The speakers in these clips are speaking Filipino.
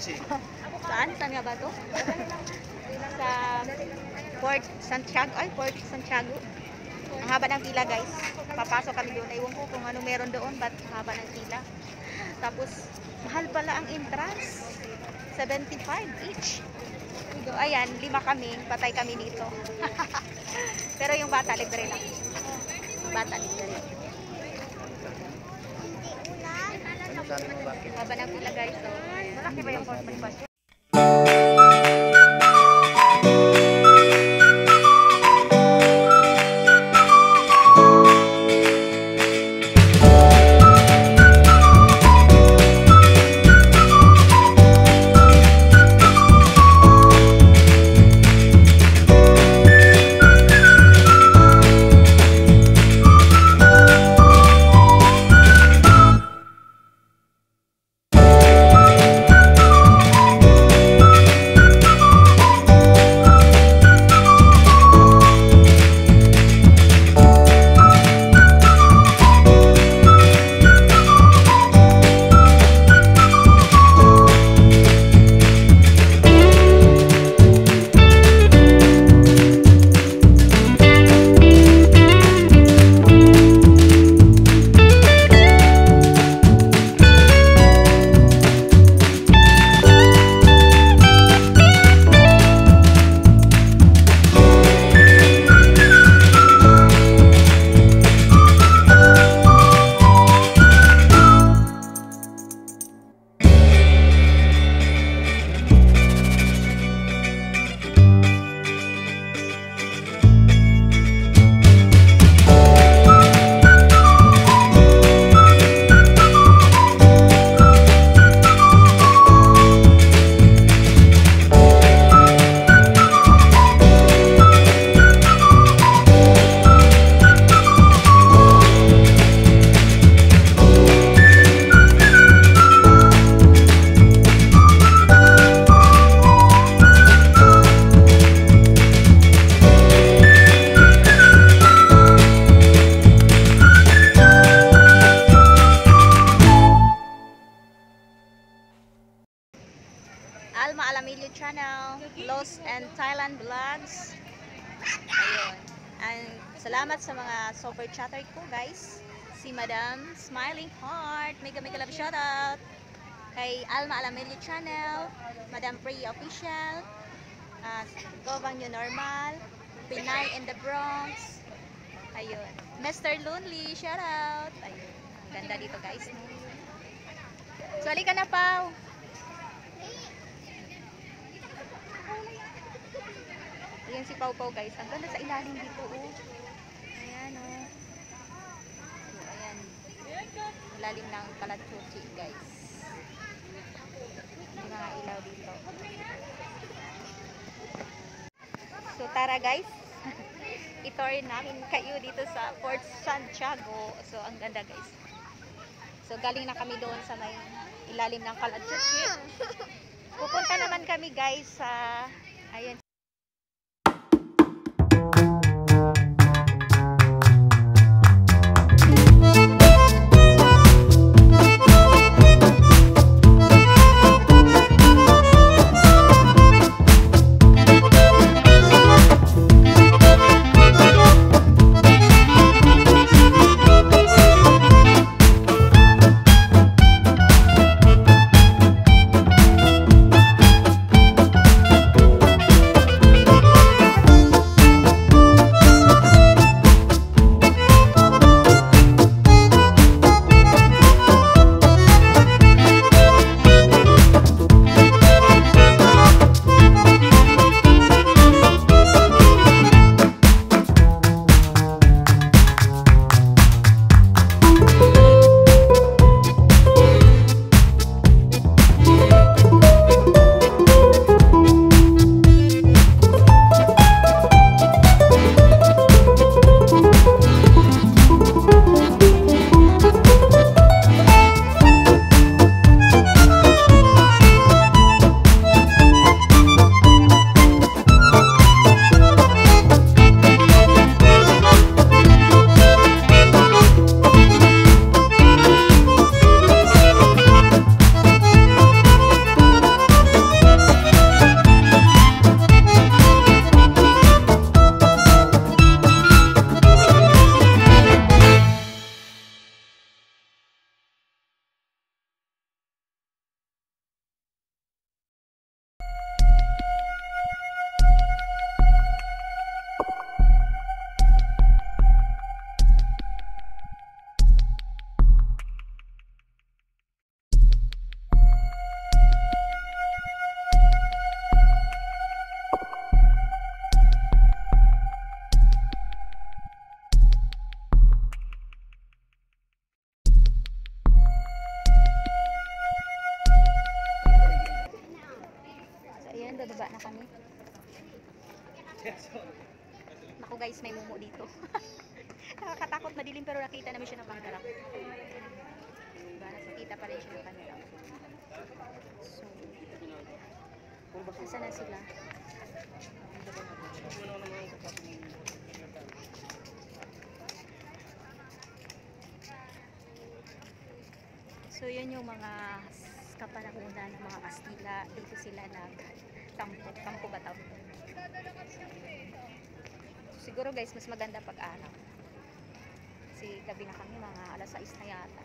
Saan? Saan nga ba to? Sa Port Santiago. Ay, Port Santiago. Ang haba ng pila, guys. Papasok kami doon. Ewan ko kung ano meron doon. Ba't haba ng pila? Tapos, mahal pala ang entrance. 75 each. So, ayan, 5 kami. Patay kami dito. Pero yung bata, libre lang. Bata, libre lang. Haba ng pila, guys. So, malaki ba yung Port Bonifacio? Alma Alamilio Channel, Lost and Thailand Vlogs. Ayun. And salamat sa mga super chatter ko, guys. Si Madam Smiling Heart, mega love shoutout. Kay Alma Alamilio Channel, Madam Pri Official, Govang New Normal, Pinay in the Bronx. Ayun. Mr. Lonely, shoutout. Ayun. Ang ganda dito, guys. So, halika na, Pao. Ayan si Pau Pau, guys. Ang ganda sa ilalim dito, oh. Ayan, oh. So, ayan. Ilalim ng Kalachuchi, guys. May mga ilaw dito. So, tara, guys. I-tour namin kayo dito sa Port Santiago. So, ang ganda, guys. So, galing na kami doon sa may ilalim ng Kalachuchi. Pupunta naman kami, guys, sa ayan. kami. Naku guys, may mumu dito. Nakakatakot, madilim pero nakita namin siya ng camera. Diba? Nakikita pa rin siya ng camera. So, saan na sila? So, yun yung mga kapanahunan ng mga Kastila. Dito sila nagtampo. Tampo ba tawag? So, siguro guys, mas maganda pag-araw. Kasi gabi na kami, mga alas 6 na yata.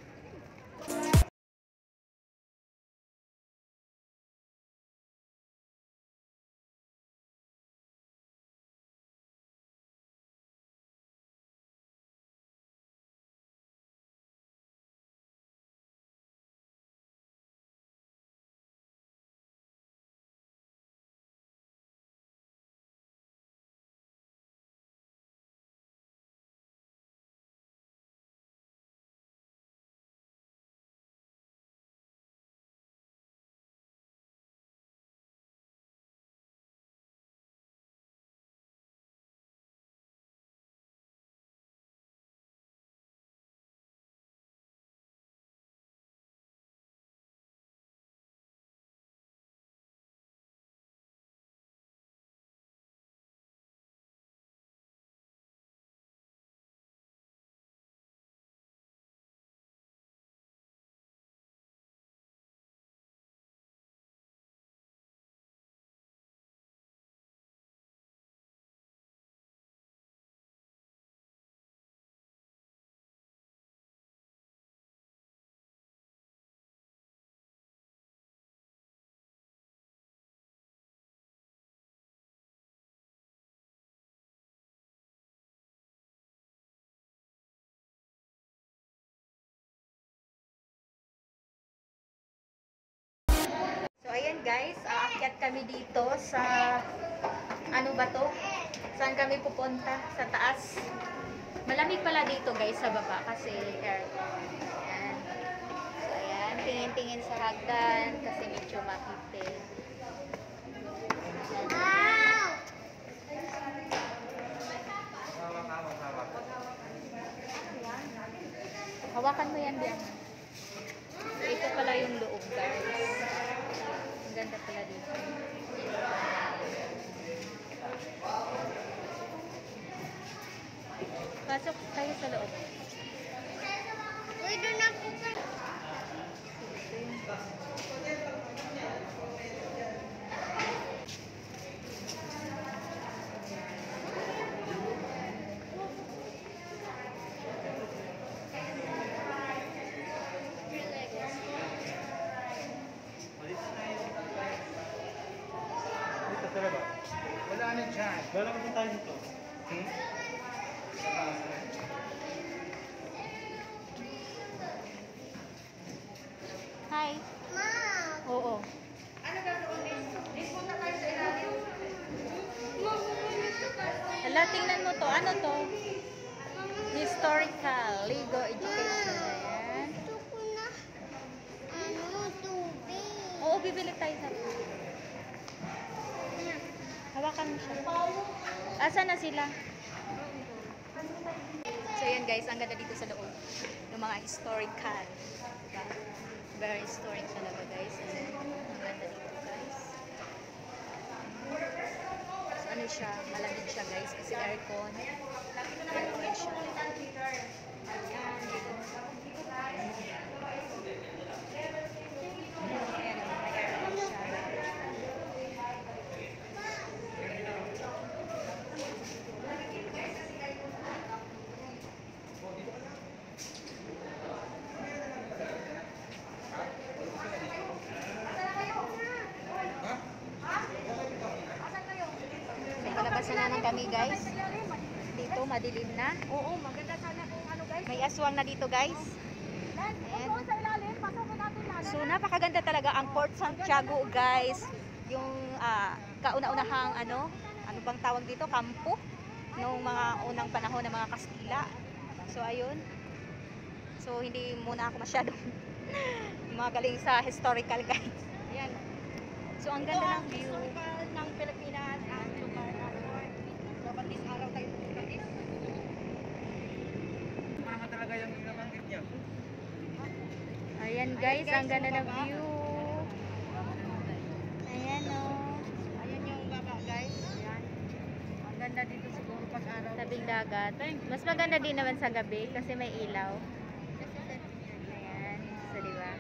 So, ayan guys, aakyat kami dito sa, ano ba to? Saan kami pupunta? Sa taas. Malamig pala dito guys sa baba kasi aircon. Ayan. So, ayan, tingin-tingin sa hagdan kasi medyo makipid. Hawakan mo yan diyan. So, ito pala yung loob guys. Ang ganda pala dito. Pasok tayo sa loob. Uy, doon ako ka. Wala na dyan. Wala ka tayo dito. Hi. Ma! Oo. Ano gagawin dito? Punta tayo sa ilalim. Hala, tingnan mo to. Ano to? Historical Lego Education. Ayan. Gusto ko na, tubig. Oo, bibili tayo sa hawakan mo siya. Asan na sila? So yan guys, ang ganda dito sa loob. Yung mga historical. Diba? Very historic talaga guys. Ang ganda dito guys. So ano siya, malamig siya guys kasi aircon. Aircon siya. Ayan. Ayan, may aircon siya. Palabas na naman kami guys. Dito madilim na. Oo, maganda sana kung ano guys. May aswang na dito guys. Ayan. Sa ilalim, pasokin natin lahat. So napakaganda talaga ang Port Santiago guys. Yung kauna-unahang ano bang tawag dito? Kampo noong mga unang panahon ng mga Kastila. So ayun. So hindi muna ako masyadong magaling sa historical guys. Ayan. So ang ganda ng view. Ng Ayan guys, ang ganda ng view. Ayan o. Ayan yung baba guys. Ayan. Ang ganda dito siguro pag araw. Tabing dagat. Mas maganda din naman sa gabi kasi may ilaw. Ayan. So, diba?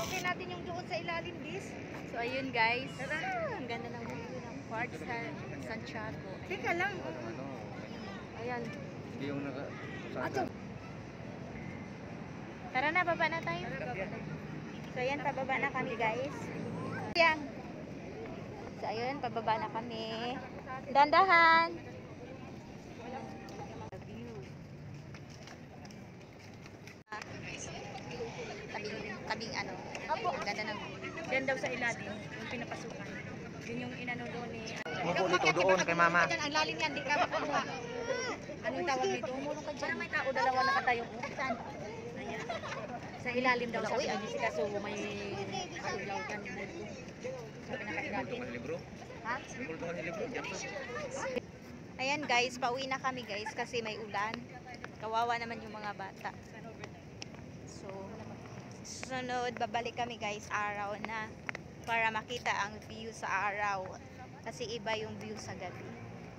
Okay natin yung doon sa ilalim dis. So, ayun guys. Ang ganda ng view ng Port Santiago. Teka lang. Ayan. Yung naka... Tara na, baba na tayo. So, ayan, pababa na kami guys. Ayan. So, ayun, pababa na kami. Dandahan. Tabing ano. Ang ganda ng Yan daw sa ilalim, yung pinapasukan. Yun yung inano doon ni... Umupo dito doon kay mama. Ang lalim yan, di ka makuha. Anong tawag nito? Umulong ka dyan. May tao, dalawa nakatayo. Saan? Ayan. Sa ilalim daw sabi ni si Kaso, may ano daw yan. Sabi na kailalim. libro? Ha? Kultuhan ni libro. Ayan guys, pauwi na kami guys kasi may ulan. Kawawa naman yung mga bata. So, sunod babalik kami guys araw na para makita ang view sa araw. Kasi iba yung view sa gabi.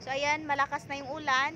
So ayan, malakas na yung ulan.